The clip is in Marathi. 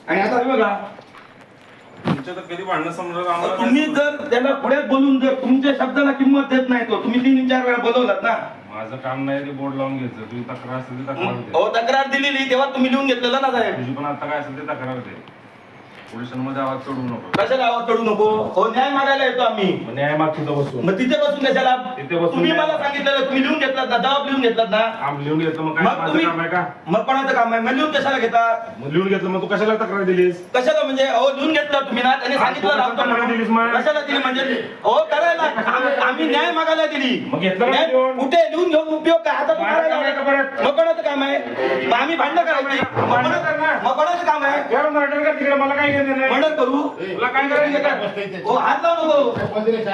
आणि आता बघा कधी भांडणं समजलं तुम्ही जर त्याला पुढ्यात बोलून जर तुमच्या शब्दाला किंमत देत नाही तो तुम्ही 3-4 वेळा बोलवलात ना. माझं काम नाही ते बोर्ड लावून घ्यायचं. तुम्ही तक्रार असेल ते तक्रार होते. हो तक्रार दिलेली तेव्हा तुम्ही लिहून घेतलेलं ना साहेब. तुझी पण आता काय असेल ते तक्रार होते. पोलिसांमध्ये आवाज चढवू नको. कशाला आवाज चढू नको. हो न्याय मागायला येतो आम्ही. न्याय माग तिथं बसून. मग तिथे बसून कशाला. तिथे बसून तुम्ही मला सांगितलेलं तुम्ही लिहून घेतलात ना जबाब लिहून घेतलात ना. आम लिहून घेतलं मग काय मग माझं तुम्ही काम आहे का. मग कोणाचं काम आहे. मग लिहून कशाला घेता. मग लिहून घेतलं मग तू कशाला तक्रार दिलीस. कशाला म्हणजे अहो लिहून घेतलं तुम्ही ना त्याने सांगितलं लावतो म्हणून. कशाला दिली म्हणजे हो करायला आम्ही न्याय मागायला दिली. मग घेतलं न्याय कुठे लिहून घेऊन उपयोग काय आता परत. मग कोणाचं काम आहे. मग आम्ही भांडण करायची. मग कोणाचं काम आहे. मर्डर कर तिकडे मला काय घेणं नाही. मर्डर करू तुला काय करायचं. हो हात लावू नको.